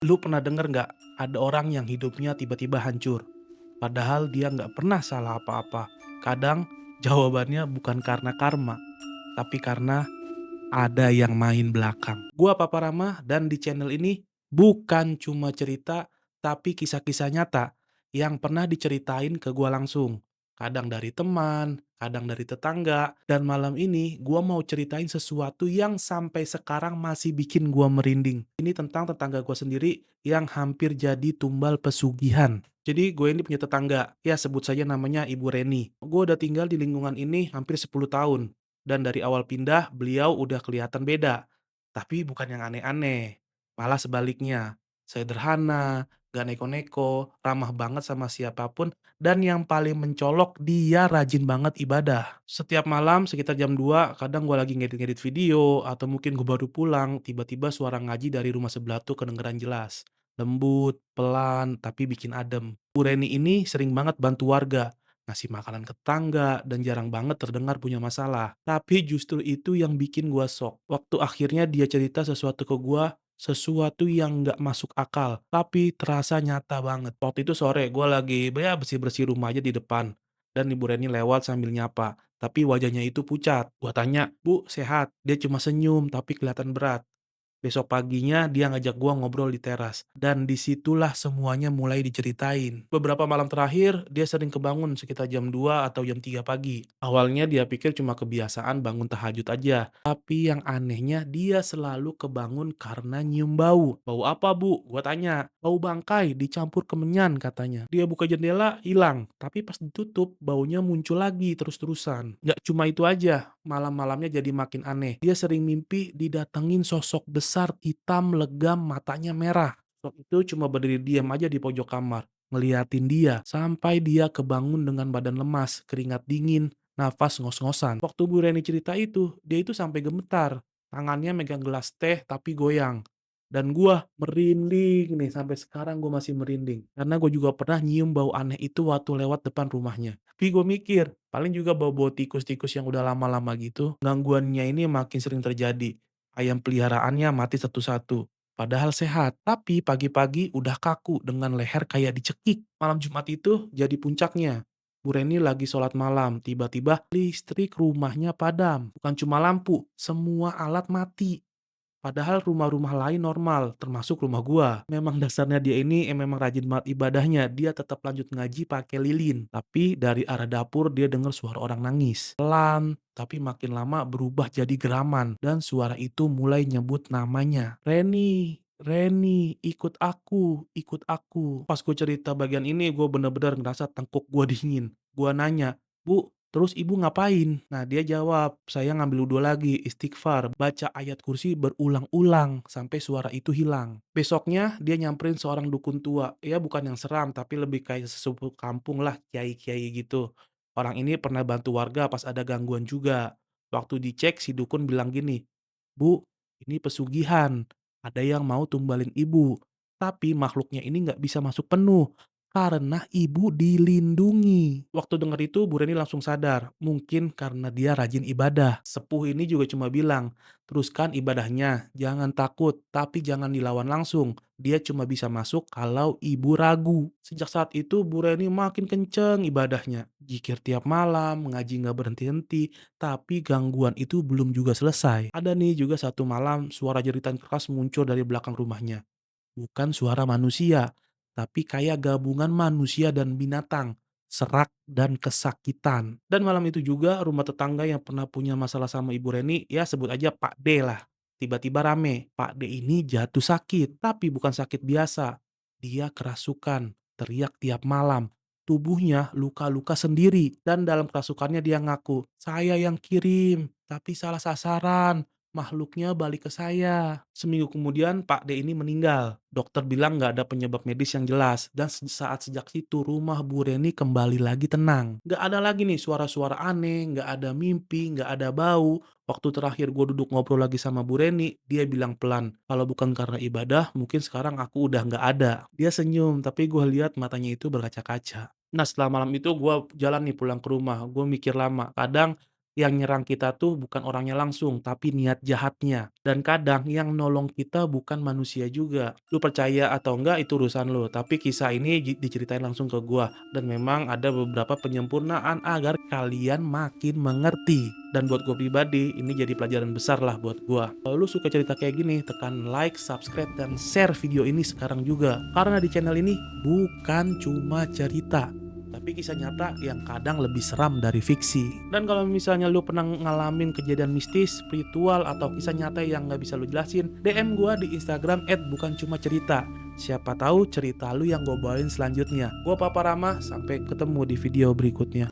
Lu pernah denger nggak, ada orang yang hidupnya tiba-tiba hancur, padahal dia nggak pernah salah apa-apa. Kadang jawabannya bukan karena karma, tapi karena ada yang main belakang. Gua Papa Rama dan di channel ini bukan cuma cerita, tapi kisah-kisah nyata yang pernah diceritain ke gua langsung. Kadang dari teman, kadang dari tetangga, dan malam ini gua mau ceritain sesuatu yang sampai sekarang masih bikin gua merinding. Ini tentang tetangga gua sendiri yang hampir jadi tumbal pesugihan. Jadi gue ini punya tetangga, ya sebut saja namanya Ibu Reni. Gue udah tinggal di lingkungan ini hampir 10 tahun. Dan dari awal pindah, beliau udah kelihatan beda. Tapi bukan yang aneh-aneh, malah sebaliknya. Sederhana, gak neko-neko, ramah banget sama siapapun, dan yang paling mencolok, dia rajin banget ibadah. Setiap malam sekitar jam 2, kadang gue lagi ngedit-ngedit video, atau mungkin gue baru pulang, tiba-tiba suara ngaji dari rumah sebelah tuh kedengeran jelas. Lembut, pelan, tapi bikin adem. Bu Reni ini sering banget bantu warga, ngasih makanan ke tetangga, dan jarang banget terdengar punya masalah. Tapi justru itu yang bikin gua shock. Waktu akhirnya dia cerita sesuatu ke gua, sesuatu yang nggak masuk akal, tapi terasa nyata banget. Waktu itu sore, gua lagi ya bersih-bersih rumah aja di depan. Dan Ibu Reni lewat sambil nyapa. Tapi wajahnya itu pucat. Gua tanya, "Bu, sehat?" Dia cuma senyum, tapi kelihatan berat. Besok paginya dia ngajak gua ngobrol di teras, dan disitulah semuanya mulai diceritain. Beberapa malam terakhir, dia sering kebangun sekitar jam 2 atau jam 3 pagi. Awalnya dia pikir cuma kebiasaan bangun tahajud aja, tapi yang anehnya dia selalu kebangun karena nyium bau. "Bau apa, Bu?" Gua tanya. "Bau bangkai dicampur kemenyan," katanya. Dia buka jendela, hilang, tapi pas ditutup, baunya muncul lagi terus-terusan. Nggak cuma itu aja, malam-malamnya jadi makin aneh. Dia sering mimpi didatengin sosok besar, hitam, legam, matanya merah. Sosok itu cuma berdiri diam aja di pojok kamar, ngeliatin dia, sampai dia kebangun dengan badan lemas, keringat dingin, nafas ngos-ngosan. Waktu Bu Reni cerita itu, dia itu sampai gemetar. Tangannya megang gelas teh tapi goyang. Dan gua merinding nih, sampai sekarang gua masih merinding. Karena gua juga pernah nyium bau aneh itu waktu lewat depan rumahnya. Tapi gue mikir, paling juga bau-bau tikus-tikus yang udah lama-lama gitu. Gangguannya ini makin sering terjadi. Ayam peliharaannya mati satu-satu. Padahal sehat, tapi pagi-pagi udah kaku dengan leher kayak dicekik. Malam Jumat itu jadi puncaknya. Bu Reni lagi sholat malam, tiba-tiba listrik rumahnya padam. Bukan cuma lampu, semua alat mati. Padahal rumah-rumah lain normal, termasuk rumah gua. Memang dasarnya dia ini memang rajin banget ibadahnya, dia tetap lanjut ngaji pakai lilin. Tapi dari arah dapur dia dengar suara orang nangis. Pelan, tapi makin lama berubah jadi geraman. Dan suara itu mulai nyebut namanya. "Reni, Reni, ikut aku, ikut aku." Pas gue cerita bagian ini, gue bener-bener ngerasa tengkuk gue dingin. Gue nanya, "Bu, terus ibu ngapain?" Nah dia jawab, "Saya ngambil wudhu lagi, istighfar, baca ayat kursi berulang-ulang sampai suara itu hilang." Besoknya dia nyamperin seorang dukun tua, ya bukan yang seram tapi lebih kayak sesepuh kampung lah, kiai-kiai gitu. Orang ini pernah bantu warga pas ada gangguan juga. Waktu dicek si dukun bilang gini, "Bu, ini pesugihan, ada yang mau tumbalin ibu. Tapi makhluknya ini nggak bisa masuk penuh, karena ibu dilindungi." Waktu dengar itu Bu Reni langsung sadar, mungkin karena dia rajin ibadah. Sepuh ini juga cuma bilang, "Teruskan ibadahnya, jangan takut, tapi jangan dilawan langsung. Dia cuma bisa masuk kalau ibu ragu." Sejak saat itu Bu Reni makin kenceng ibadahnya. Zikir tiap malam, ngaji nggak berhenti-henti, tapi gangguan itu belum juga selesai. Ada nih juga satu malam suara jeritan keras muncul dari belakang rumahnya. Bukan suara manusia, tapi kayak gabungan manusia dan binatang, serak dan kesakitan. Dan malam itu juga rumah tetangga yang pernah punya masalah sama Ibu Reni, ya sebut aja Pak D lah. Tiba-tiba rame, Pak D ini jatuh sakit, tapi bukan sakit biasa. Dia kerasukan, teriak tiap malam. Tubuhnya luka-luka sendiri, dan dalam kerasukannya dia ngaku, "Saya yang kirim, tapi salah sasaran. Makhluknya balik ke saya." Seminggu kemudian Pak D ini meninggal. Dokter bilang nggak ada penyebab medis yang jelas. Dan saat sejak itu rumah Bu Reni kembali lagi tenang. Nggak ada lagi nih suara-suara aneh, nggak ada mimpi, nggak ada bau. Waktu terakhir gue duduk ngobrol lagi sama Bu Reni, dia bilang pelan, "Kalau bukan karena ibadah, mungkin sekarang aku udah nggak ada." Dia senyum, tapi gue lihat matanya itu berkaca-kaca. Nah setelah malam itu gue jalan nih pulang ke rumah. Gue mikir lama. Kadang Yang nyerang kita tuh bukan orangnya langsung, tapi niat jahatnya. Dan kadang yang nolong kita bukan manusia juga. Lu percaya atau enggak itu urusan lu, tapi kisah ini diceritain langsung ke gua. Dan memang ada beberapa penyempurnaan agar kalian makin mengerti. Dan buat gue pribadi, ini jadi pelajaran besar lah buat gua. Kalau lu suka cerita kayak gini, tekan like, subscribe, dan share video ini sekarang juga. Karena di channel ini bukan cuma cerita, tapi kisah nyata yang kadang lebih seram dari fiksi. Dan kalau misalnya lu pernah ngalamin kejadian mistis, spiritual, atau kisah nyata yang nggak bisa lu jelasin, DM gua di Instagram @bukancumacerita. Siapa tahu cerita lu yang gue bawain selanjutnya. Gua Papa Rama, sampai ketemu di video berikutnya.